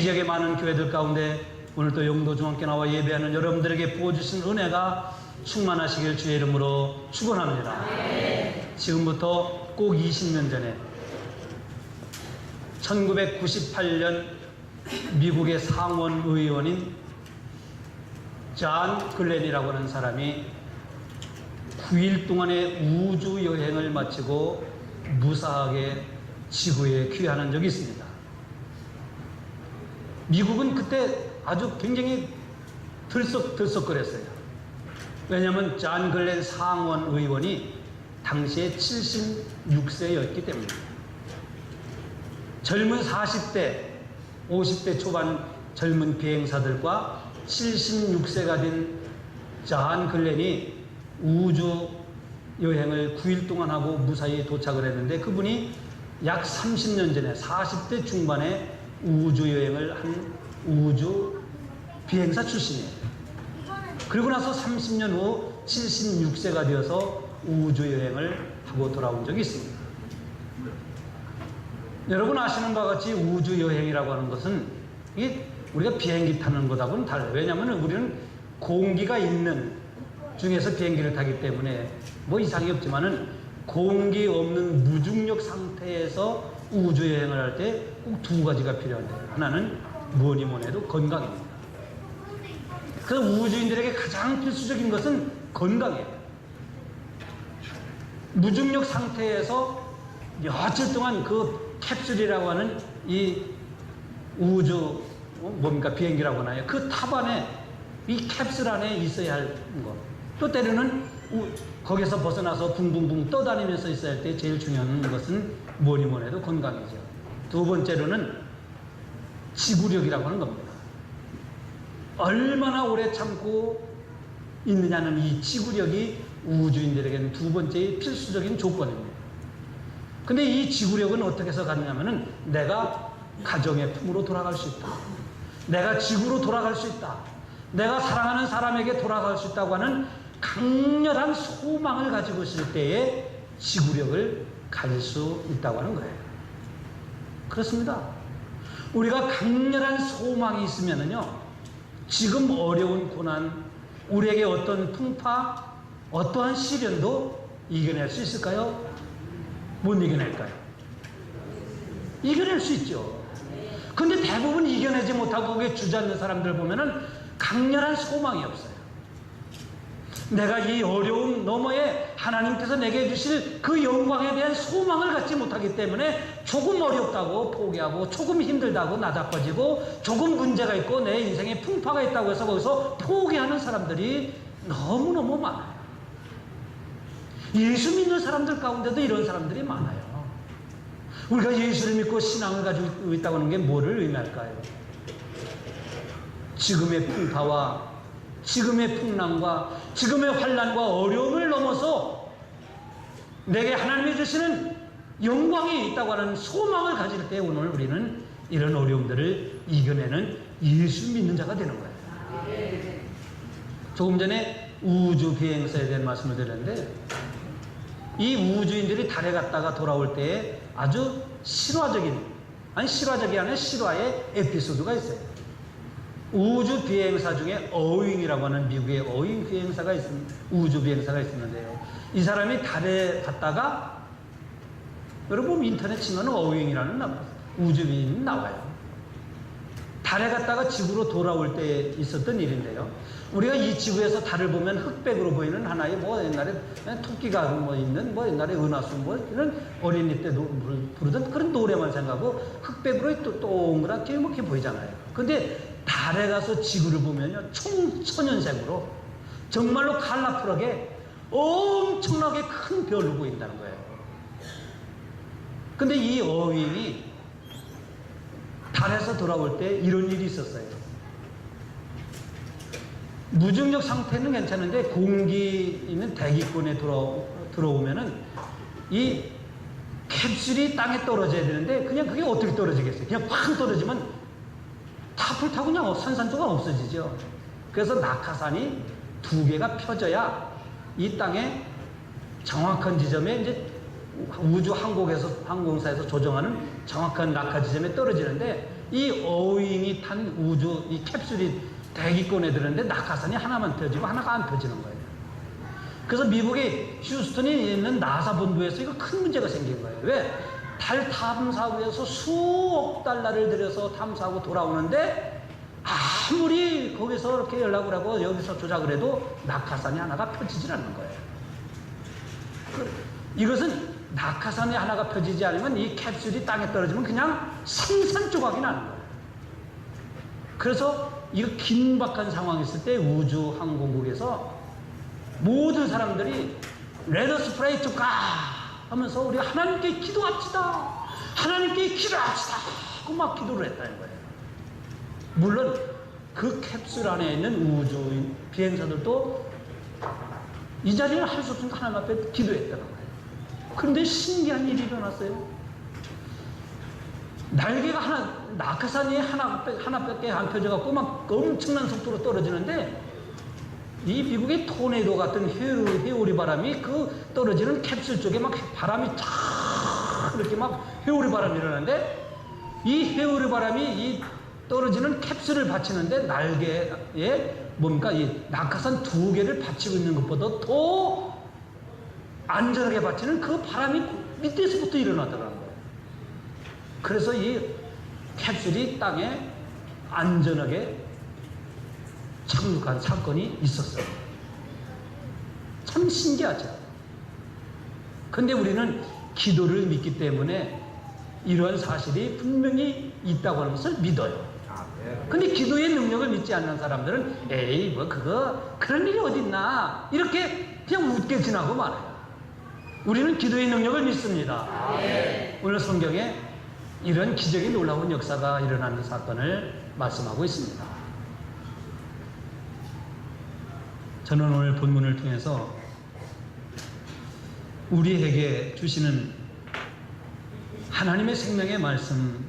지역의 많은 교회들 가운데 오늘 또 영도 중앙교회 나와 예배하는 여러분들에게 부어주신 은혜가 충만하시길 주의 이름으로 축원합니다. 지금부터 꼭 20년 전에 1998년 미국의 상원 의원인 존 글렌이라고 하는 사람이 9일 동안의 우주 여행을 마치고 무사하게 지구에 귀환한 적이 있습니다. 미국은 그때 아주 굉장히 들썩들썩거렸어요. 왜냐하면 존 글렌 상원 의원이 당시에 76세였기 때문입니다. 젊은 40대, 50대 초반 젊은 비행사들과 76세가 된 존 글렌이 우주 여행을 9일 동안 하고 무사히 도착을 했는데, 그분이 약 30년 전에 40대 중반에 우주 여행을 한 우주 비행사 출신이에요. 그리고 나서 30년 후 76세가 되어서 우주 여행을 하고 돌아온 적이 있습니다. 여러분 아시는 바와 같이 우주 여행이라고 하는 것은 이게 우리가 비행기 타는 것하고는 달라요. 왜냐하면 우리는 공기가 있는 중에서 비행기를 타기 때문에 뭐 이상이 없지만은 공기 없는 무중력 상태에서 우주 여행을 할 때 꼭 두 가지가 필요한데요. 하나는 뭐니 뭐니 해도 건강입니다. 그래서 우주인들에게 가장 필수적인 것은 건강이에요. 무중력 상태에서 며칠 동안 그 캡슐이라고 하는 이 우주 뭡니까 비행기라고 하나요? 그 탑 안에 이 캡슐 안에 있어야 할 것. 또 때로는 거기서 벗어나서 붕붕붕 떠다니면서 있어야 할 때 제일 중요한 것은 뭐니 뭐니 해도 건강이죠. 두 번째로는 지구력이라고 하는 겁니다. 얼마나 오래 참고 있느냐는 이 지구력이 우주인들에게는 두 번째의 필수적인 조건입니다. 근데 이 지구력은 어떻게 해서 가느냐면은 내가 가정의 품으로 돌아갈 수 있다. 내가 지구로 돌아갈 수 있다. 내가 사랑하는 사람에게 돌아갈 수 있다고 하는 강렬한 소망을 가지고 있을 때에 지구력을 가질 수 있다고 하는 거예요. 그렇습니다. 우리가 강렬한 소망이 있으면은요, 지금 어려운 고난, 우리에게 어떤 풍파, 어떠한 시련도 이겨낼 수 있을까요? 못 이겨낼까요? 이겨낼 수 있죠. 근데 대부분 이겨내지 못하고 거기에 주저앉는 사람들 보면은 강렬한 소망이 없어요. 내가 이 어려움 너머에 하나님께서 내게 주실 그 영광에 대한 소망을 갖지 못하기 때문에 조금 어렵다고 포기하고, 조금 힘들다고 나다빠지고, 조금 문제가 있고 내 인생에 풍파가 있다고 해서 거기서 포기하는 사람들이 너무너무 많아요. 예수 믿는 사람들 가운데도 이런 사람들이 많아요. 우리가 예수를 믿고 신앙을 가지고 있다고 하는 게 뭐를 의미할까요? 지금의 풍파와 지금의 풍랑과 지금의 환난과 어려움을 넘어서 내게 하나님이 주시는 영광이 있다고 하는 소망을 가질 때 오늘 우리는 이런 어려움들을 이겨내는 예수 믿는 자가 되는 거예요. 조금 전에 우주 비행사에 대한 말씀을 드렸는데, 이 우주인들이 달에 갔다가 돌아올 때에 아주 실화적인, 아니 실화적이 아니라 실화의 에피소드가 있어요. 우주 비행사 중에 어윙이라고 하는 미국의 어윙 비행사가 있습니다. 우주 비행사가 있었는데요, 이 사람이 달에 갔다가, 여러분 인터넷 치면 어윙이라는 우주 비행이 나와요. 달에 갔다가 지구로 돌아올 때 있었던 일인데요, 우리가 이 지구에서 달을 보면 흑백으로 보이는 하나의 뭐 옛날에 토끼가 뭐 있는 뭐 옛날에 은하수 뭐 이런 어린이 때 부르던 그런 노래만 생각하고 흑백으로 또 동그랗게 이렇게 보이잖아요. 근데 달에 가서 지구를 보면요, 총천연색으로 정말로 컬러풀하게 엄청나게 큰 별로 보인다는 거예요. 근데 이 어윈이 달에서 돌아올 때 이런 일이 있었어요. 무중력 상태는 괜찮은데 공기 있는 대기권에 들어오면은 이 캡슐이 땅에 떨어져야 되는데 그냥 그게 어떻게 떨어지겠어요? 그냥 팍 떨어지면 탑을 타고 그냥 산산조각 없어지죠. 그래서 낙하산이 두 개가 펴져야 이 땅에 정확한 지점에 이제 우주 항공사에서 조정하는 정확한 낙하 지점에 떨어지는데, 이 어윙이 탄 우주, 이 캡슐이 대기권에 들었는데 낙하산이 하나만 펴지고 하나가 안 펴지는 거예요. 그래서 미국의 휴스턴에 있는 나사 본부에서 이거 큰 문제가 생긴 거예요. 왜? 달 탐사구에서 수억 달러를 들여서 탐사하고 돌아오는데 아무리 거기서 이렇게 연락을 하고 여기서 조작을 해도 낙하산이 하나가 펴지질 않는 거예요. 이것은 낙하산이 하나가 펴지지 않으면 이 캡슐이 땅에 떨어지면 그냥 산산조각이 나는 거예요. 그래서 이거 긴박한 상황이 있을 때 우주항공국에서 모든 사람들이 Let us pray to God 하면서 우리 하나님께 기도합시다. 하나님께 기도합시다 하고 막 기도를 했다는 거예요. 물론 그 캡슐 안에 있는 우주 비행사들도 이 자리를 할 수 없으니까 하나님 앞에 기도했다는 거예요. 그런데 신기한 일이 일어났어요. 날개가 하나, 낙하산이 하나밖에 안 펴져갖고 막 엄청난 속도로 떨어지는데 이 미국의 토네이도 같은 회오리 바람이 그 떨어지는 캡슐 쪽에 막 바람이 쫙 이렇게 막 회오리 바람이 일어나는데 이 회오리 바람이 이 떨어지는 캡슐을 받치는데 날개에 뭔가 이 낙하산 2개를 받치고 있는 것보다 더 안전하게 받치는 그 바람이 밑에서부터 일어나더라는 거예요. 그래서 이 캡슐이 땅에 안전하게 착륙한 사건이 있었어요. 참 신기하죠. 근데 우리는 기도를 믿기 때문에 이러한 사실이 분명히 있다고 하는 것을 믿어요. 근데 기도의 능력을 믿지 않는 사람들은 에이 뭐 그거 그런 일이 어딨나 이렇게 그냥 웃게 지나고 말아요. 우리는 기도의 능력을 믿습니다. 오늘 성경에 이런 기적이 놀라운 역사가 일어나는 사건을 말씀하고 있습니다. 저는 오늘 본문을 통해서 우리에게 주시는 하나님의 생명의 말씀,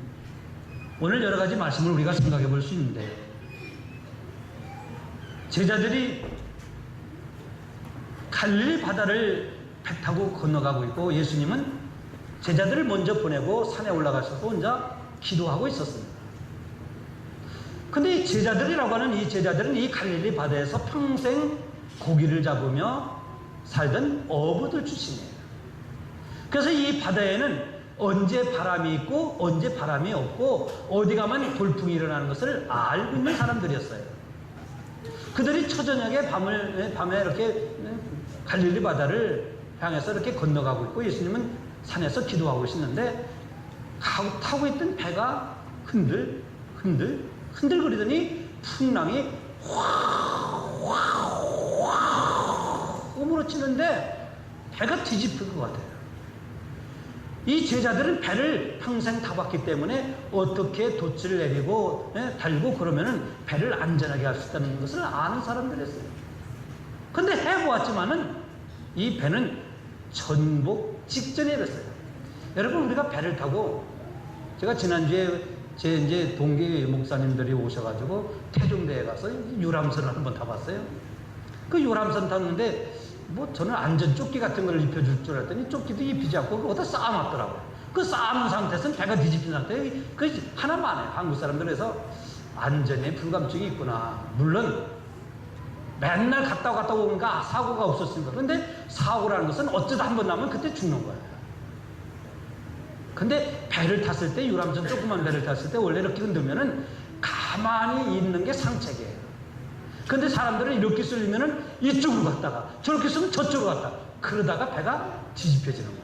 오늘 여러 가지 말씀을 우리가 생각해 볼 수 있는데, 제자들이 갈릴리 바다를 배 타고 건너가고 있고 예수님은 제자들을 먼저 보내고 산에 올라가셔서 혼자 기도하고 있었습니다. 근데 이 제자들이라고 하는 이 제자들은 이 갈릴리 바다에서 평생 고기를 잡으며 살던 어부들 출신이에요. 그래서 이 바다에는 언제 바람이 있고 언제 바람이 없고 어디 가면 돌풍이 일어나는 것을 알고 있는 사람들이었어요. 그들이 초저녁에 밤에 이렇게 갈릴리 바다를 향해서 이렇게 건너가고 있고 예수님은 산에서 기도하고 계시는데 타고 있던 배가 흔들거리더니 풍랑이 확 오므러치는데 배가 뒤집힐 것 같아요. 이 제자들은 배를 평생 타봤기 때문에 어떻게 돛을 내리고 달고 그러면은 배를 안전하게 할 수 있다는 것을 아는 사람들이었어요. 근데 해보았지만은 이 배는 전복 직전에 이랬어요. 여러분 우리가 배를 타고 제가 지난주에 제 이제 동기 목사님들이 오셔가지고 태종대에 가서 유람선을 한번 타봤어요. 그 유람선 탔는데 뭐 저는 안전조끼 같은 걸 입혀줄 줄 알았더니 조끼도 입히지 않고 그거다 쌓아놨더라고요. 그 쌓아놓은 상태에서는 배가 뒤집힌 상태에 그 하나만 해요. 한국 사람들에서 안전에 불감증이 있구나. 물론 맨날 갔다 오니까 사고가 없었습니다. 그런데 사고라는 것은 어쩌다 한 번 나면 그때 죽는 거예요. 근데 배를 탔을 때 유람선 조그만 배를 탔을 때 원래 이렇게 흔들면은 가만히 있는 게 상책이에요. 근데 사람들은 이렇게 쏠리면은 이쪽으로 갔다가 저렇게 쏘면 저쪽으로 갔다가 그러다가 배가 뒤집혀지는 거예요.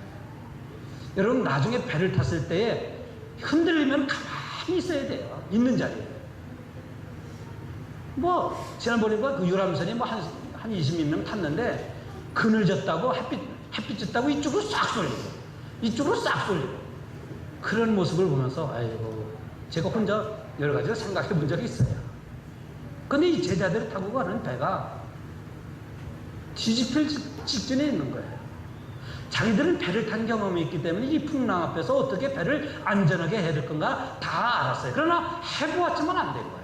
여러분 나중에 배를 탔을 때에 흔들리면 가만히 있어야 돼요. 있는 자리에. 뭐 지난번에 그 유람선이 뭐 한 20명 탔는데 그늘졌다고 햇빛 졌다고 이쪽으로 싹 쏠리고 이쪽으로 싹 쏠리고 그런 모습을 보면서 아이고 제가 혼자 여러 가지를 생각해 본 적이 있어요. 근데 이 제자들이 타고 가는 배가 뒤집힐 직전에 있는 거예요. 자기들은 배를 탄 경험이 있기 때문에 이 풍랑 앞에서 어떻게 배를 안전하게 해야 될 건가 다 알았어요. 그러나 해보았지만 안 된 거예요.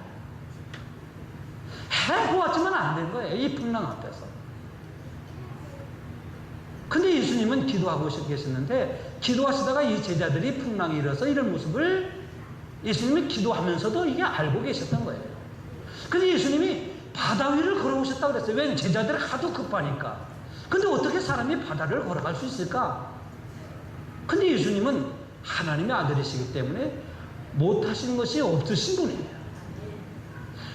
해보았지만 안 된 거예요. 이 풍랑 앞에서. 근데 예수님은 기도하고 계셨는데 기도하시다가 이 제자들이 풍랑이 일어서 이런 모습을 예수님이 기도하면서도 이게 알고 계셨던 거예요. 근데 예수님이 바다 위를 걸어오셨다고 그랬어요. 왜냐면 제자들이 하도 급하니까. 근데 어떻게 사람이 바다를 걸어갈 수 있을까? 근데 예수님은 하나님의 아들이시기 때문에 못하시는 것이 없으신 분이에요.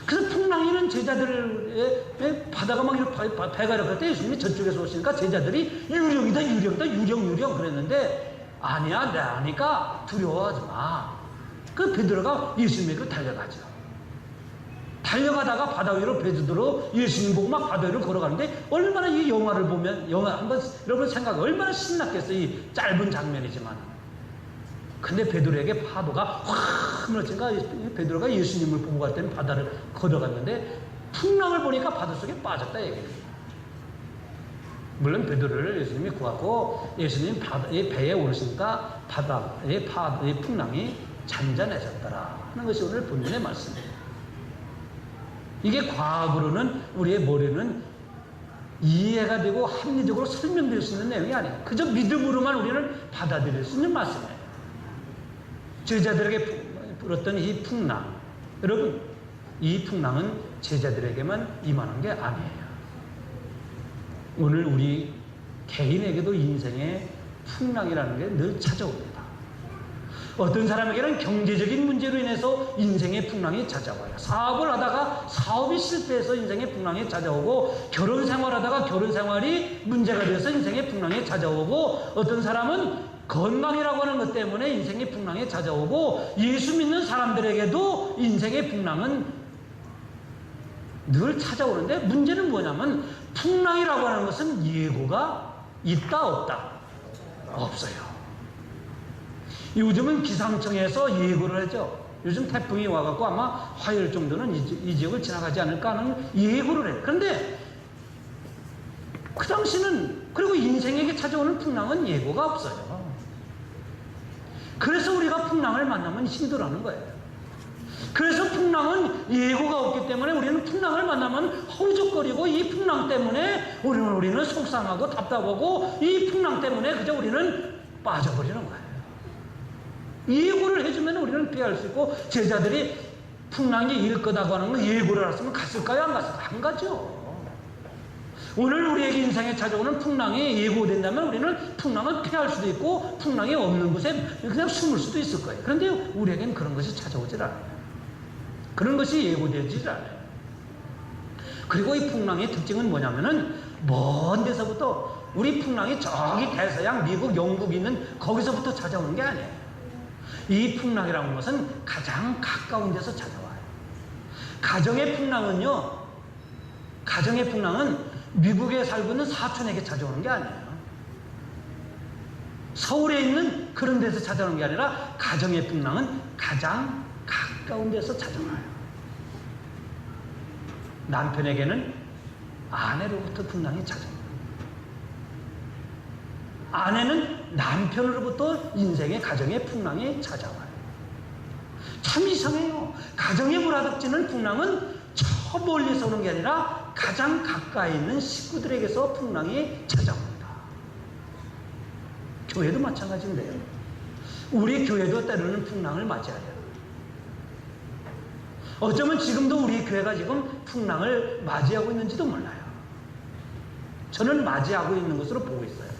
그래서 풍랑이는 제자들의 바다가 막 이렇게 배가 이렇게 때 예수님이 저쪽에서 오시니까 제자들이 유령 그랬는데 아니야, 내가 아니까 두려워하지 마. 그 베드로가 예수님에게 달려가죠. 달려가다가 바다 위로 베드로 예수님 보고 막 바다 위로 걸어가는데 얼마나 이 영화를 보면 영화 한번 여러분 생각 얼마나 신났겠어요. 이 짧은 장면이지만. 근데 베드로에게 파도가 확 밀어치니까 베드로가 예수님을 보고 갈 때는 바다를 걸어갔는데 풍랑을 보니까 바다 속에 빠졌다 얘기예요. 물론 베드로를 예수님이 구하고 예수님 바다의 배에 오르시니까 바다의 풍랑이 잔잔해졌더라 하는 것이 오늘 본문의 말씀이에요. 이게 과학으로는 우리의 머리는 이해가 되고 합리적으로 설명될 수 있는 내용이 아니에요. 그저 믿음으로만 우리는 받아들일 수 있는 말씀이에요. 제자들에게 불었던 이 풍랑, 여러분 이 풍랑은 제자들에게만 임하는 게 아니에요. 오늘 우리 개인에게도 인생의 풍랑이라는 게 늘 찾아옵니다. 어떤 사람에게는 경제적인 문제로 인해서 인생의 풍랑이 찾아와요. 사업을 하다가 사업이 실패해서 인생의 풍랑이 찾아오고, 결혼 생활하다가 결혼 생활이 문제가 되어서 인생의 풍랑이 찾아오고, 어떤 사람은 건강이라고 하는 것 때문에 인생의 풍랑이 찾아오고, 예수 믿는 사람들에게도 인생의 풍랑은 늘 찾아오는데, 문제는 뭐냐면 풍랑이라고 하는 것은 예고가 있다 없다? 없어요. 요즘은 기상청에서 예고를 하죠. 요즘 태풍이 와갖고 아마 화요일 정도는 이 지역을 지나가지 않을까 하는 예고를 해요. 그런데 그 당시는, 그리고 인생에게 찾아오는 풍랑은 예고가 없어요. 그래서 우리가 풍랑을 만나면 힘들어하는 거예요. 그래서 풍랑은 예고가 없기 때문에 우리는 풍랑을 만나면 허우적거리고, 이 풍랑 때문에 우리는 속상하고 답답하고, 이 풍랑 때문에 그저 우리는 빠져버리는 거예요. 예고를 해주면 우리는 피할 수 있고, 제자들이 풍랑이 일 거다고 하는 거 예고를 했으면 갔을까요? 안 갔을까요? 안 가죠. 오늘 우리에게 인생에 찾아오는 풍랑이 예고된다면 우리는 풍랑을 피할 수도 있고, 풍랑이 없는 곳에 그냥 숨을 수도 있을 거예요. 그런데 우리에게는 그런 것이 찾아오질 않아요. 그런 것이 예고되질 않아요. 그리고 이 풍랑의 특징은 뭐냐면은, 먼 데서부터, 우리 풍랑이 저기 대서양, 미국, 영국 있는 거기서부터 찾아오는 게 아니에요. 이 풍랑이라는 것은 가장 가까운 데서 찾아와요. 가정의 풍랑은 미국에 살고 있는 사촌에게 찾아오는 게 아니에요. 서울에 있는 그런 데서 찾아오는 게 아니라, 가정의 풍랑은 가장 가까운 데서 찾아와요. 남편에게는 아내로부터 풍랑이 찾아와요. 아내는 남편으로부터 인생의 가정의 풍랑이 찾아와요. 참 이상해요. 가정에 몰아닥치는 풍랑은 저 멀리서 오는 게 아니라 가장 가까이 있는 식구들에게서 풍랑이 찾아옵니다. 교회도 마찬가지인데요. 우리 교회도 때로는 풍랑을 맞이해요. 어쩌면 지금도 우리 교회가 지금 풍랑을 맞이하고 있는지도 몰라요. 저는 맞이하고 있는 것으로 보고 있어요.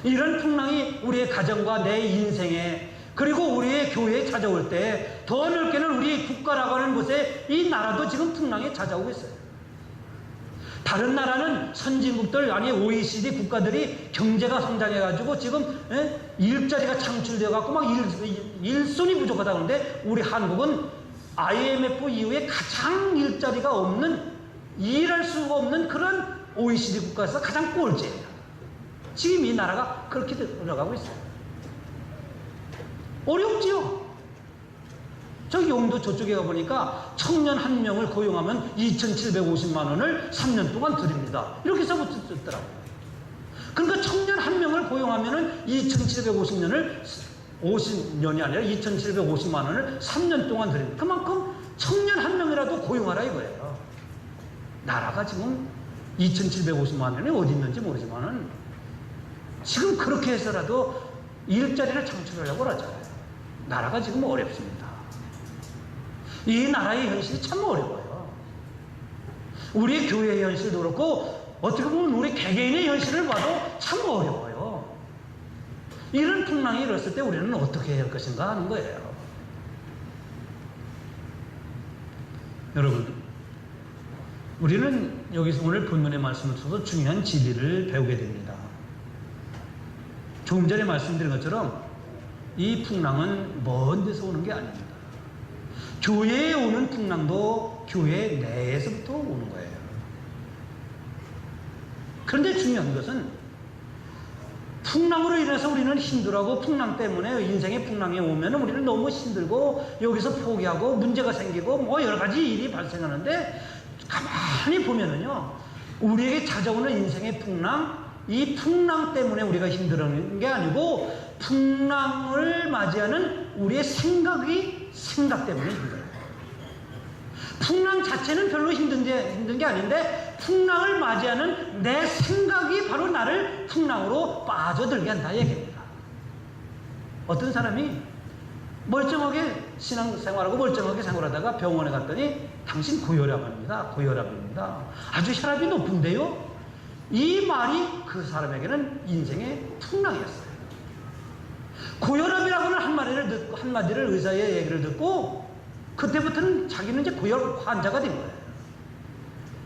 이런 풍랑이 우리의 가정과 내 인생에, 그리고 우리의 교회에 찾아올 때, 더 넓게는 우리 국가라고 하는 곳에, 이 나라도 지금 풍랑이 찾아오고 있어요. 다른 나라는 선진국들, 아니 OECD 국가들이 경제가 성장해가지고 지금 일자리가 창출되어갖고 막 일손이 부족하다고 하는데, 우리 한국은 IMF 이후에 가장 일자리가 없는, 일할 수가 없는 그런 OECD 국가에서 가장 꼴찌예요. 지금 이 나라가 그렇게 올라가고 있어요. 어렵지요. 저 용도 저쪽에 가보니까 청년 한 명을 고용하면 2,750만 원을 3년 동안 드립니다. 이렇게 써붙였더라고요. 그러니까 청년 한 명을 고용하면은 50년이 아니라 2,750만 원을 3년 동안 드립니다. 그만큼 청년 한 명이라도 고용하라 이거예요. 나라가 지금 2,750만 원이 어디 있는지 모르지만은 지금 그렇게 해서라도 일자리를 창출하려고 하잖아요. 나라가 지금 어렵습니다. 이 나라의 현실이 참 어려워요. 우리 교회의 현실도 그렇고 어떻게 보면 우리 개개인의 현실을 봐도 참 어려워요. 이런 풍랑이 일었을 때 우리는 어떻게 해야 할 것인가 하는 거예요. 여러분, 우리는 여기서 오늘 본문의 말씀을 통해서 중요한 진리를 배우게 됩니다. 조금 전에 말씀드린 것처럼 이 풍랑은 먼 데서 오는 게 아닙니다. 교회에 오는 풍랑도 교회 내에서부터 오는 거예요. 그런데 중요한 것은 풍랑으로 인해서 우리는 힘들어하고 풍랑 때문에 인생의 풍랑이 오면 우리는 너무 힘들고 여기서 포기하고 문제가 생기고 뭐 여러 가지 일이 발생하는데 가만히 보면은요, 우리에게 찾아오는 인생의 풍랑, 이 풍랑 때문에 우리가 힘들어하는 게 아니고 풍랑을 맞이하는 우리의 생각 때문에 힘들어요. 풍랑 자체는 별로 힘든 게 아닌데 풍랑을 맞이하는 내 생각이 바로 나를 풍랑으로 빠져들게 한다 얘기입니다. 어떤 사람이 멀쩡하게 신앙생활하고 멀쩡하게 생활하다가 병원에 갔더니 당신 고혈압입니다. 고혈압입니다. 아주 혈압이 높은데요. 이 말이 그 사람에게는 인생의 풍랑이었어요. 고혈압이라고는 한마디를 의사의 얘기를 듣고 그때부터는 자기는 이제 고혈압 환자가 된 거예요.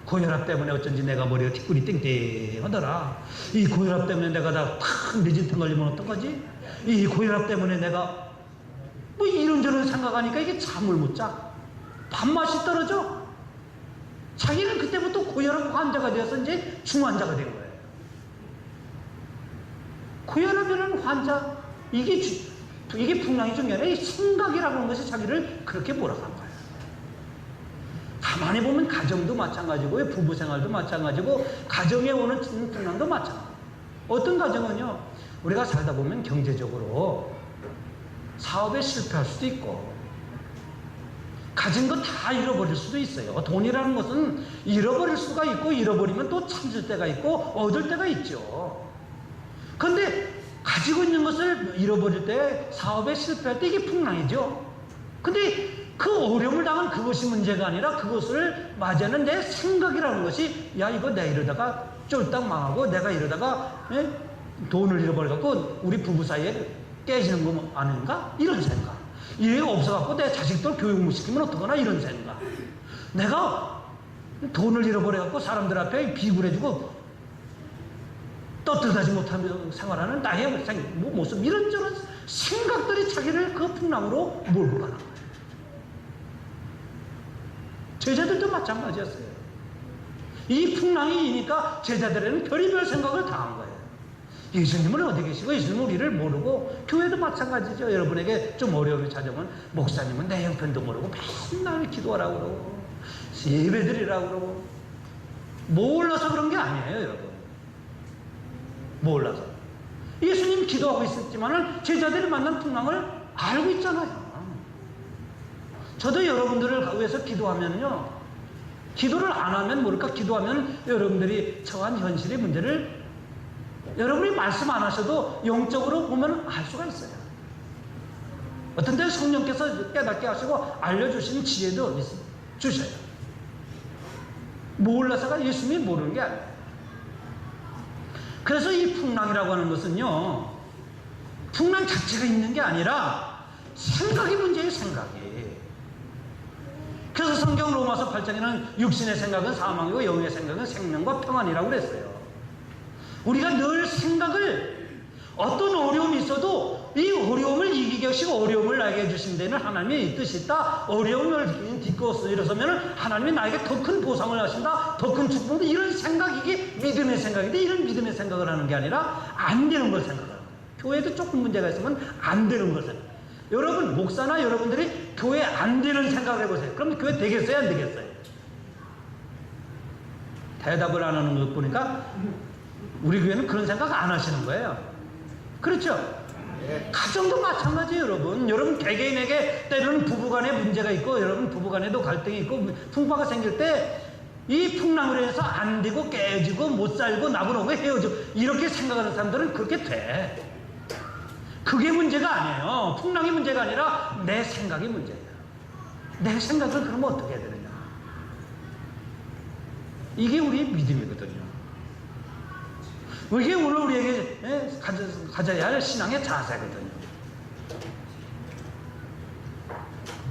고혈압 때문에 어쩐지 내가 머리가 뒷골이 땡땡하더라. 이 고혈압 때문에 내가 다 탁 뇌진탕 걸리면 어떡하지? 이 고혈압 때문에 내가 뭐 이런저런 생각하니까 이게 잠을 못 자. 밥맛이 떨어져. 자기는 그때부터 고혈압 환자가 되어서 이제 중환자가 된 거예요. 고혈압이라는 환자, 이게 풍랑이 중요해. 이 생각이라고 하는 것이 자기를 그렇게 몰아간 거예요. 가만히 보면 가정도 마찬가지고 부부 생활도 마찬가지고 가정에 오는 풍랑도 마찬가지고. 어떤 가정은요, 우리가 살다 보면 경제적으로 사업에 실패할 수도 있고 가진 거 다 잃어버릴 수도 있어요. 돈이라는 것은 잃어버릴 수가 있고 잃어버리면 또 찾을 때가 있고 얻을 때가 있죠. 그런데 가지고 있는 것을 잃어버릴 때, 사업에 실패할 때 이게 풍랑이죠. 근데 그 어려움을 당한 그것이 문제가 아니라 그것을 맞이하는 내 생각이라는 것이, 야, 이거 내가 이러다가 쫄딱 망하고 내가 이러다가 돈을 잃어버려갖고 우리 부부 사이에 깨지는 거 아닌가? 이런 생각. 이해가 없어갖고 내 자식들 교육 못 시키면 어떡하나? 이런 생각. 내가 돈을 잃어버려갖고 사람들 앞에 비굴해지고 떳떳하지 못하며 생활하는 나의 모습, 이런저런 생각들이 자기를 그 풍랑으로 몰고 가는 거예요. 제자들도 마찬가지였어요. 이 풍랑이 이니까 제자들에는 별의별 생각을 당한 거예요. 예수님은 어디 계시고 예수님은 우리를 모르고, 교회도 마찬가지죠. 여러분에게 좀 어려움이 찾아오면 목사님은 내 형편도 모르고 맨날 기도하라고 그러고 예배드리라고 그러고, 몰라서 그런 게 아니에요, 여러분. 몰라서. 예수님 기도하고 있었지만은 제자들이 만난 풍랑을 알고 있잖아요. 저도 여러분들을 위해서 기도하면요, 기도를 안 하면 모를까, 기도하면 여러분들이 처한 현실의 문제를 여러분이 말씀 안 하셔도 영적으로 보면 알 수가 있어요. 어떤 때는 성령께서 깨닫게 하시고 알려주시는 지혜도 주셔요. 몰라서가 예수님이 모르는 게 아니에요. 그래서 이 풍랑이라고 하는 것은요, 풍랑 자체가 있는 게 아니라 생각이 문제예요, 생각이. 그래서 성경 로마서 8장에는 육신의 생각은 사망이고 영의 생각은 생명과 평안이라고 그랬어요. 우리가 늘 생각을, 어떤 어려움이 있어도 이 어려움을 이기게 하시고 어려움을 나에게 주신 데는 하나님의 뜻이 있다. 어려움을 딛고 일어서면 하나님이 나에게 더 큰 보상을 하신다. 더 큰 축복도, 이런 생각, 이게 믿음의 생각인데, 이런 믿음의 생각을 하는 게 아니라 안 되는 걸 생각하는 거예요. 교회도 조금 문제가 있으면 안 되는 걸 생각해요. 여러분, 목사나 여러분들이 교회 안 되는 생각을 해보세요. 그럼 교회 되겠어요, 안 되겠어요? 대답을 안 하는 것 보니까 우리 교회는 그런 생각 안 하시는 거예요. 그렇죠? 가정도 마찬가지예요, 여러분. 여러분 개개인에게 때로는 부부간에 문제가 있고, 여러분 부부간에도 갈등이 있고, 풍파가 생길 때 이 풍랑으로 해서 안 되고 깨지고 못 살고 나불어고 헤어지고 이렇게 생각하는 사람들은 그렇게 돼. 그게 문제가 아니에요. 풍랑이 문제가 아니라 내 생각이 문제예요. 내 생각을 그러면 어떻게 해야 되느냐. 이게 우리의 믿음이거든요. 이게 오늘 우리에게 가져야 할 신앙의 자세거든요.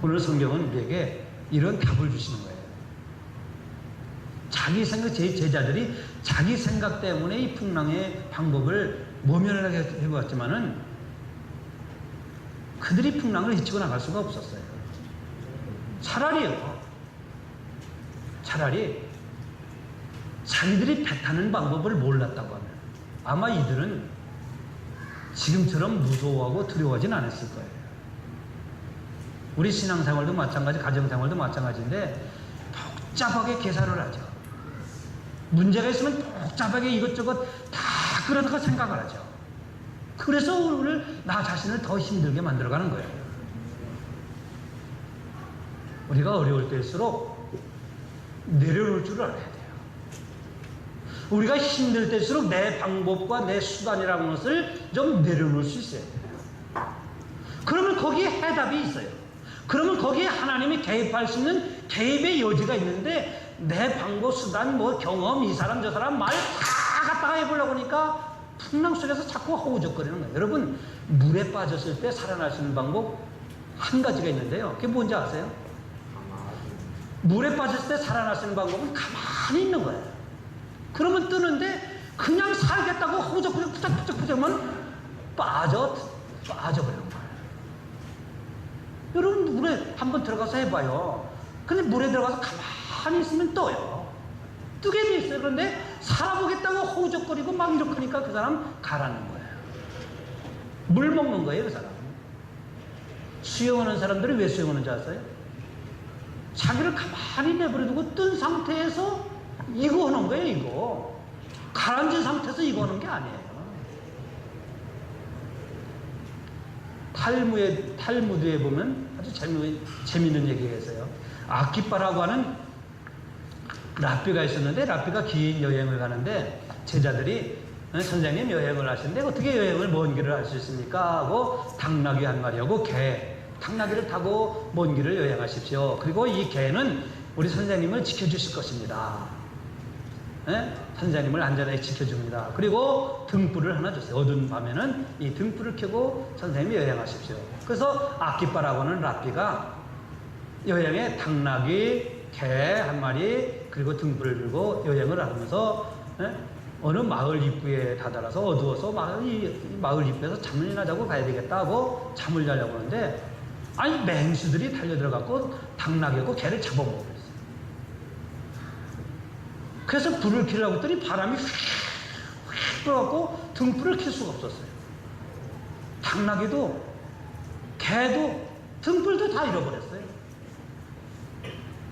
오늘 성경은 우리에게 이런 답을 주시는 거예요. 자기 생각, 제 제자들이 자기 생각 때문에 이 풍랑의 방법을 모면하게 해보았지만은 그들이 풍랑을 헤치고 나갈 수가 없었어요. 차라리 자기들이 배 타는 방법을 몰랐다고 하면 아마 이들은 지금처럼 무서워하고 두려워하진 않았을 거예요. 우리 신앙생활도 마찬가지, 가정생활도 마찬가지인데 복잡하게 계산을 하죠. 문제가 있으면 복잡하게 이것저것 다 그러다가 생각을 하죠. 그래서 오늘 나 자신을 더 힘들게 만들어가는 거예요. 우리가 어려울 때일수록 내려놓을 줄 알아야 돼요. 우리가 힘들 때일수록 내 방법과 내 수단이라는 것을 좀 내려놓을 수 있어야 돼요. 그러면 거기에 해답이 있어요. 그러면 거기에 하나님이 개입할 수 있는 개입의 여지가 있는데 내 방법, 수단, 경험, 이 사람 저 사람 말 다 갖다가 해보려고 하니까 풍랑 속에서 자꾸 허우적거리는 거예요. 여러분, 물에 빠졌을 때 살아날 수 있는 방법 한 가지가 있는데요. 그게 뭔지 아세요? 물에 빠졌을 때 살아날 수 있는 방법은 가만히 있는 거예요. 그러면 뜨는데 그냥 살겠다고 허우적거리고 푸적푸적하면 빠져버리는 거예요. 여러분, 물에 한번 들어가서 해봐요. 근데 물에 들어가서 가만히 있으면 떠요. 뜨게 돼 있어요. 그런데 살아보겠다고 허우적거리고 막 이렇게 하니까 그 사람 가라는 거예요. 물 먹는 거예요, 그 사람. 수영하는 사람들이 왜 수영하는지 아세요? 자기를 가만히 내버려두고 뜬 상태에서 이거 하는 거예요, 이거. 가라앉은 상태에서 이거 하는 게 아니에요. 탈무드에 보면 아주 재미있는 얘기가 있어요. 아키빠라고 하는 랍비가 있었는데, 랍비가 긴 여행을 가는데 제자들이 선생님 여행을 하시는데 어떻게 여행을 먼 길을 할 수 있습니까? 하고 당나귀 한 마리하고 당나귀를 타고 먼 길을 여행하십시오. 그리고 이 개는 우리 선생님을 지켜주실 것입니다. 선생님을 안전하게 지켜줍니다. 그리고 등불을 하나 주세요. 어두운 밤에는 이 등불을 켜고 선생님이 여행하십시오. 그래서 아키빠라고 하는 랍비가 여행에 당나귀, 개 한 마리, 그리고 등불을 들고 여행을 하면서 어느 마을 입구에 다다라서 어두워서 마을 입구에서 잠이나 자고 가야 되겠다 하고 잠을 자려고 하는데, 아니 맹수들이 달려들어갖고 당나귀하고 개를 잡아먹었어요. 그래서 불을 켜려고 했더니 바람이 휙 불어갖고 등불을 켤 수가 없었어요. 당나귀도 개도 등불도 다 잃어버렸어요.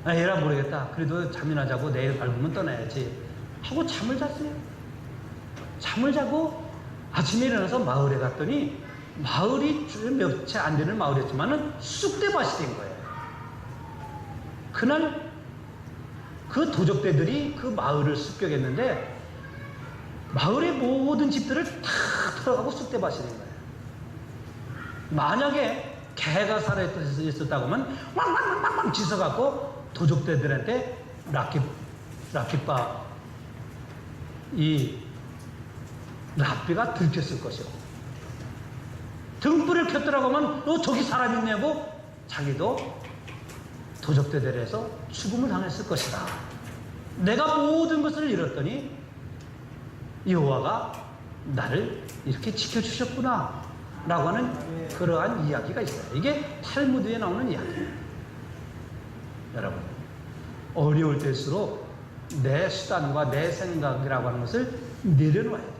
얘라 모르겠다. 그래도 잠이나 자고 내일 밝으면 떠나야지 하고 잠을 잤어요. 잠을 자고 아침에 일어나서 마을에 갔더니 마을이 몇 채 안 되는 마을이었지만은 쑥대밭이 된 거예요. 그날 그 도적대들이 그 마을을 습격했는데 마을의 모든 집들을 다 털어가고 쑥대밭이 된 거예요. 만약에 개가 살아있었다고 하면 왕왕왕왕 짖어갖고 도적대들한테 랍비가 랍비가 들켰을 것이고, 등불을 켰더라고 하면 저기 사람 있냐고 자기도 도적대들에서 죽음을 당했을 것이다. 내가 모든 것을 잃었더니 여호와가 나를 이렇게 지켜주셨구나 라고 하는 그러한 이야기가 있어요. 이게 탈무드에 나오는 이야기예요. 여러분, 어려울 때일수록 내 수단과 내 생각이라고 하는 것을 내려놓아야 돼요.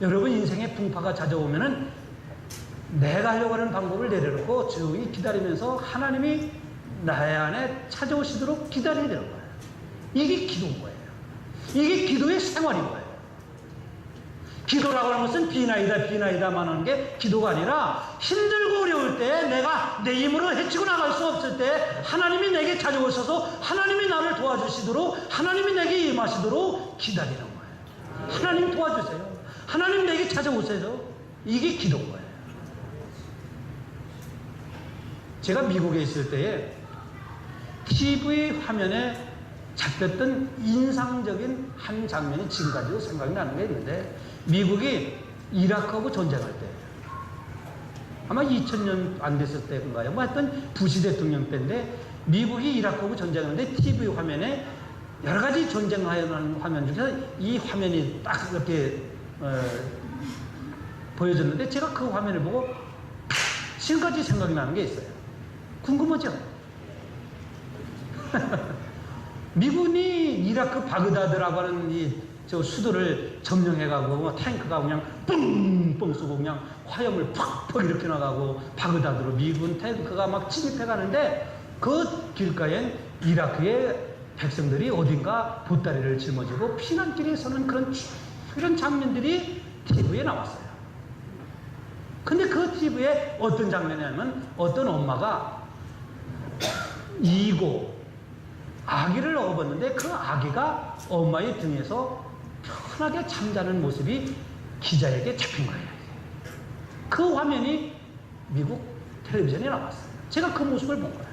여러분, 인생의 풍파가 찾아오면은 내가 하려고 하는 방법을 내려놓고 조용히 기다리면서 하나님이 나의 안에 찾아오시도록 기다려야 되는 거예요. 이게 기도인 거예요. 이게 기도의 생활인 거예요. 기도라고 하는 것은 비나이다만 하는 게 기도가 아니라, 힘들고 어려울 때 내가 내 힘으로 헤치고 나갈 수 없을 때 하나님이 내게 찾아오셔서 하나님이 나를 도와주시도록, 하나님이 내게 임하시도록 기다리는 거예요. 하나님 도와주세요. 하나님 내게 찾아오세요. 이게 기도인 거예요. 제가 미국에 있을 때에 TV 화면에 잡혔던 인상적인 한 장면이 지금까지도 생각이 나는 게 있는데, 미국이 이라크하고 전쟁할 때, 아마 2000년 안 됐을 때인가요? 뭐 하여튼 부시 대통령 때인데, 미국이 이라크하고 전쟁하는데 TV 화면에 여러 가지 전쟁하는 화면 중에서 이 화면이 딱 이렇게 보여졌는데, 제가 그 화면을 보고 지금까지 생각이 나는 게 있어요. 궁금하죠? 미군이 이라크 바그다드라고 하는 저 수도를 점령해가고 탱크가 그냥 뿡뿡 쏘고 그냥 화염을 팍팍 이렇게 나가고 바그다드로 미군 탱크가 막 침입해가는데, 그 길가엔 이라크의 백성들이 어딘가 보따리를 짊어지고 피난길에 서는 그런 장면들이 TV에 나왔어요. 근데 그 TV에 어떤 장면이냐면, 어떤 엄마가 이고 아기를 업었는데 그 아기가 엄마의 등에서 편하게 잠자는 모습이 기자에게 잡힌 거예요. 그 화면이 미국 텔레비전에 나왔어요. 제가 그 모습을 본 거예요.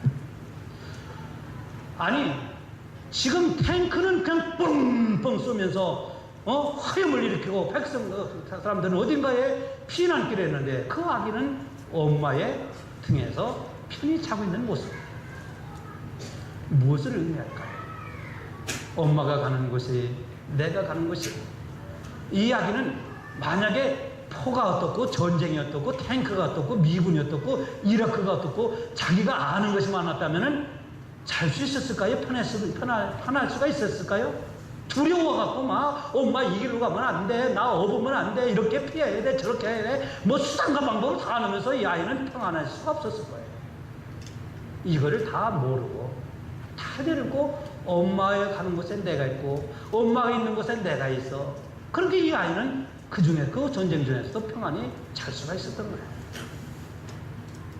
아니, 지금 탱크는 그냥 뻥뻥 쏘면서 화염을 일으키고 사람들은 어딘가에 피난길에 있는데, 그 아기는 엄마의 등에서 편히 자고 있는 모습. 무엇을 의미할까요? 엄마가 가는 곳이, 내가 가는 곳이. 이 이야기는 만약에 포가 어떻고 전쟁이 어떻고 탱크가 어떻고 미군이 어떻고 이라크가 어떻고 자기가 아는 것이 많았다면 잘 수 있었을까요? 편할 수가 있었을까요? 두려워갖고 막 엄마 이 길로 가면 안 돼, 나 업으면 안 돼, 이렇게 피해야 돼, 저렇게 해야 돼, 뭐 수단과 방법을 다 하면서 이 아이는 평안할 수가 없었을 거예요. 이거를 다 모르고 다 데리고 엄마가 가는 곳에 내가 있고 엄마가 있는 곳에 내가 있어. 그렇게 이 아이는 그 중에 그 전쟁 중에서도 평안히 잘 수가 있었던 거예요.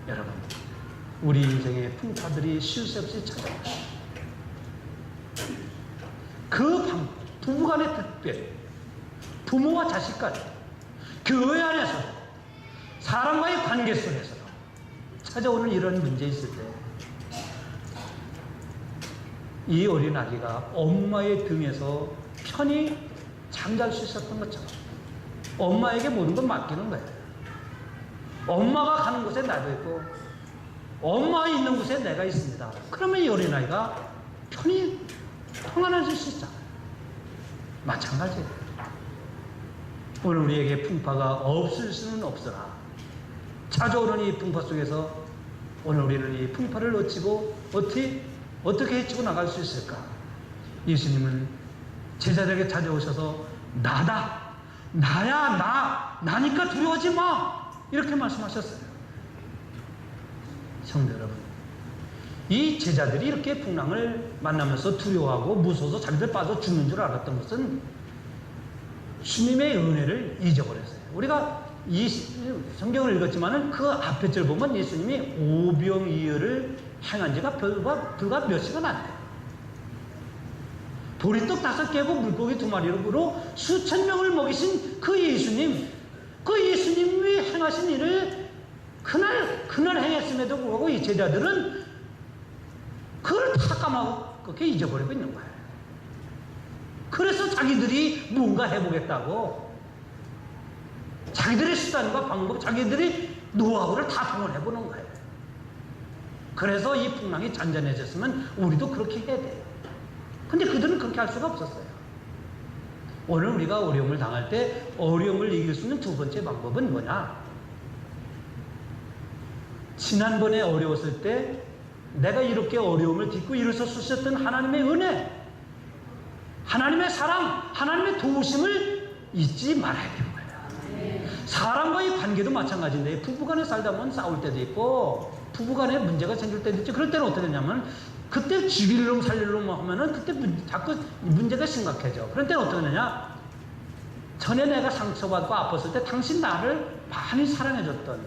여러분, 우리 인생의 풍파들이 쉴 새 없이 찾아와요. 그 부부간의 특별, 부모와 자식까지, 교회 안에서 사람과의 관계 속에서 찾아오는 이런 문제 있을 때, 이 어린 아기가 엄마의 등에서 편히 잠잘 수 있었던 것처럼 엄마에게 모든 걸 맡기는 거예요. 엄마가 가는 곳에 나도 있고 엄마가 있는 곳에 내가 있습니다. 그러면 이 어린 아이가 편히 평안해질 수 있잖아요. 마찬가지예요. 오늘 우리에게 풍파가 없을 수는 없으나 찾아오는 이 풍파 속에서 오늘 우리는 이 풍파를 놓치고 어떻게 헤치고 나갈 수 있을까? 예수님은 제자들에게 찾아오셔서 나니까 두려워하지 마! 이렇게 말씀하셨어요. 성도 여러분, 이 제자들이 이렇게 풍랑을 만나면서 두려워하고 무서워서 자기들 빠져 죽는 줄 알았던 것은 주님의 은혜를 잊어버렸어요. 우리가 이 성경을 읽었지만은 그 앞에 절 보면 예수님이 오병이어를 행한 지가 불과 몇 시간 안 돼요. 보리떡 5개하고 물고기 2마리로 수천 명을 먹이신 그 예수님이 행하신 일을 그날 행했음에도 불구하고 이 제자들은 그걸 다 까먹고 그렇게 잊어버리고 있는 거예요. 그래서 자기들이 뭔가 해보겠다고 자기들의 수단과 방법, 자기들이 노하우를 다 동원해보는 거예요. 그래서 이 풍랑이 잔잔해졌으면 우리도 그렇게 해야 돼요. 근데 그들은 그렇게 할 수가 없었어요. 오늘 우리가 어려움을 당할 때 어려움을 이길 수 있는 두 번째 방법은 뭐냐? 지난번에 어려웠을 때 내가 이렇게 어려움을 딛고 일어설 수 있었던 하나님의 은혜, 하나님의 사랑, 하나님의 도우심을 잊지 말아야 되는 거예요. 사람과의 관계도 마찬가지인데 부부간에 살다 보면 싸울 때도 있고 부부간에 문제가 생길 때도 있지. 그럴 때는 어떻게 되냐면 그때 죽일 놈 살릴 놈 하면은 그때 자꾸 문제가 심각해져. 그럴 때는 어떻게 되냐? 전에 내가 상처받고 아팠을 때 당신 나를 많이 사랑해줬던,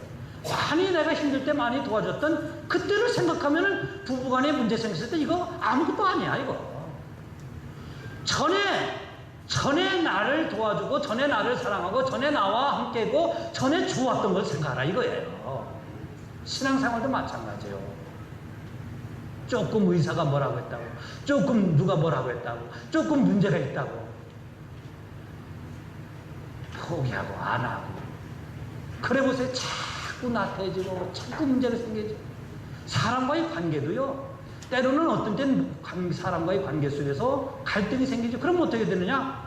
많이 내가 힘들 때 많이 도와줬던 그때를 생각하면은 부부간에 문제 생겼을 때 이거 아무것도 아니야. 이거 전에 나를 도와주고 전에 나를 사랑하고 전에 나와 함께고 전에 좋았던 걸 생각하라 이거예요. 신앙생활도 마찬가지예요. 조금 의사가 뭐라고 했다고, 조금 누가 뭐라고 했다고, 조금 문제가 있다고 포기하고 안 하고, 그래 보세요. 자꾸 나태해지고 자꾸 문제가 생기죠. 사람과의 관계도요, 때로는 어떤 때는 사람과의 관계 속에서 갈등이 생기죠. 그럼 어떻게 되느냐?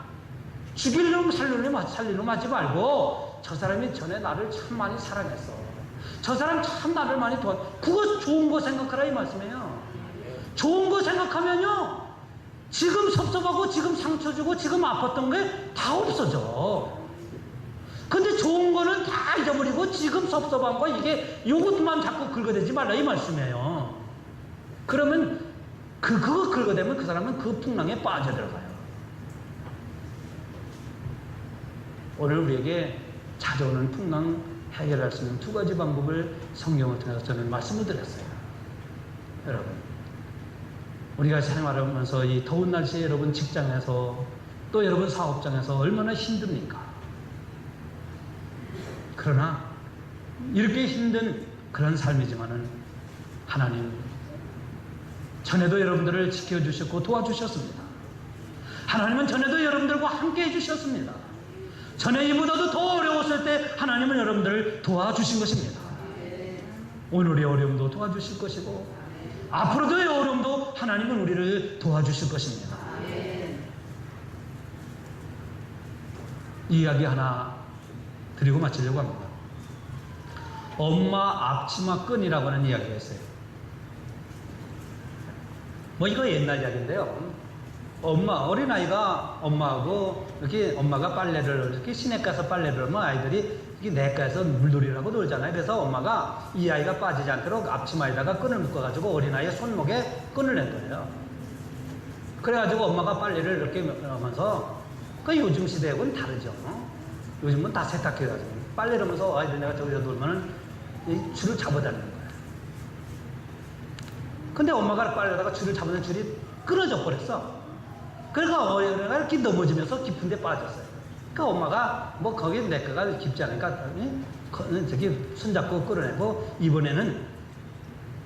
죽이려면 살리려면 하지 말고, 저 사람이 전에 나를 참 많이 사랑했어, 저 사람 참 나를 많이 그거 좋은 거 생각하라 이 말씀이에요. 좋은 거 생각하면요, 지금 섭섭하고 지금 상처 주고 지금 아팠던 게 다 없어져. 근데 좋은 거는 다 잊어버리고 지금 섭섭한 거, 이게 요것만 자꾸 긁어대지 말라 이 말씀이에요. 그러면 그거 긁어대면 그 사람은 그 풍랑에 빠져들어가요. 오늘 우리에게 찾아오는 풍랑 해결할 수 있는 두 가지 방법을 성경을 통해서 저는 말씀을 드렸어요. 여러분, 우리가 생활하면서 이 더운 날씨에 여러분 직장에서 또 여러분 사업장에서 얼마나 힘듭니까? 그러나 이렇게 힘든 그런 삶이지만은 하나님 전에도 여러분들을 지켜주셨고 도와주셨습니다. 하나님은 전에도 여러분들과 함께 해주셨습니다. 전에 이보다도 더 어려웠을 때 하나님은 여러분들을 도와주신 것입니다. 오늘의 어려움도 도와주실 것이고 앞으로도의 어려움도 하나님은 우리를 도와주실 것입니다. 이 이야기 하나 드리고 마치려고 합니다. 엄마 앞치마 끈이라고 하는 이야기가 있어요. 뭐 이거 옛날 이야기인데요. 어린아이가 엄마하고 이렇게 엄마가 빨래를 이렇게 시내 가서 빨래를 하면 아이들이 이렇게 냇가에서 물놀이를 하고 놀잖아요. 그래서 엄마가 이 아이가 빠지지 않도록 앞치마에다가 끈을 묶어가지고 어린아이의 손목에 끈을 낸 거예요. 그래가지고 엄마가 빨래를 이렇게 하면서, 그 요즘 시대하고는 다르죠. 요즘은 다 세탁해가지고 빨래를 하면서 아이들 내가 저기서 놀면은 이 줄을 잡아다니는 거예요. 근데 엄마가 빨래하다가 줄을 잡아다니는 줄이 끊어져 버렸어. 그러니까 어린아이가 이렇게 넘어지면서 깊은 데 빠졌어요. 그러니까 엄마가 뭐 거기 냇가가 깊지 않으니까 저기 손잡고 끌어내고, 이번에는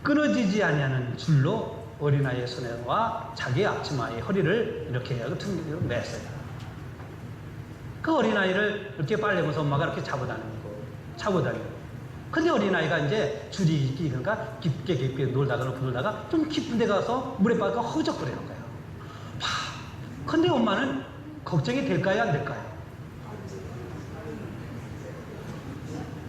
끊어지지 아니하는 줄로 어린아이의 손에와 자기 앞치마의 허리를 이렇게 퉁기로 맸어요. 그 어린아이를 이렇게 빨래면서 엄마가 이렇게 잡아다니고. 근데 어린아이가 이제 줄이 있으니까 깊게 놀다가 좀 깊은 데 가서 물에 빠져 허적거리는 거예요. 근데 엄마는 걱정이 될까요, 안 될까요?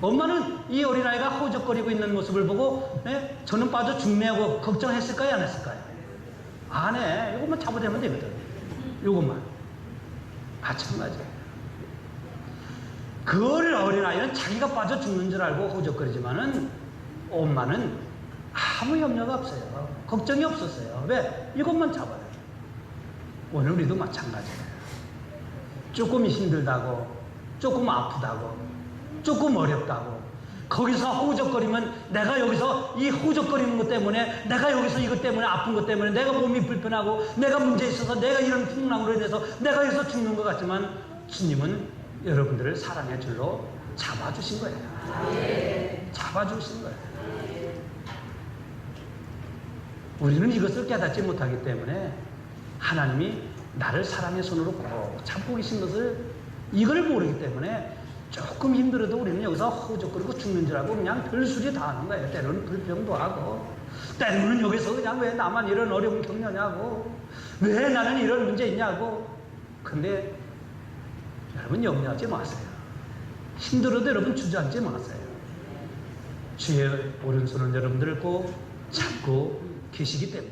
엄마는 이 어린아이가 허우적거리고 있는 모습을 보고 저는 빠져 죽네 하고 걱정했을까요, 안 했을까요? 안 해. 이것만 잡아대면 되거든. 이것만. 마찬가지예요. 그 어린아이는 자기가 빠져 죽는 줄 알고 허우적거리지만은 엄마는 아무 염려가 없어요. 걱정이 없었어요. 왜? 이것만 잡아요. 오늘 우리도 마찬가지예요. 조금 힘들다고, 조금 아프다고, 조금 어렵다고, 거기서 허우적거리면 내가 여기서 이 허우적거리는 것 때문에, 내가 여기서 이것 때문에 아픈 것 때문에 내가 몸이 불편하고 내가 문제 있어서 내가 이런 풍랑으로 인해서 내가 여기서 죽는 것 같지만, 주님은 여러분들을 사랑의 줄로 잡아주신 거예요. 잡아주신 거예요. 우리는 이것을 깨닫지 못하기 때문에 하나님이 나를 사랑의 손으로 꼭 잡고 계신 것을, 이걸 모르기 때문에 조금 힘들어도 우리는 여기서 허우적거리고 죽는 줄 알고 그냥 별소리 다 하는 거예요. 때로는 불평도 하고, 때로는 여기서 그냥 왜 나만 이런 어려움 겪냐고, 왜 나는 이런 문제 있냐고. 근데 여러분 염려하지 마세요. 힘들어도 여러분 주저앉지 마세요. 주의 오른손은 여러분들을 꼭 잡고 계시기 때문에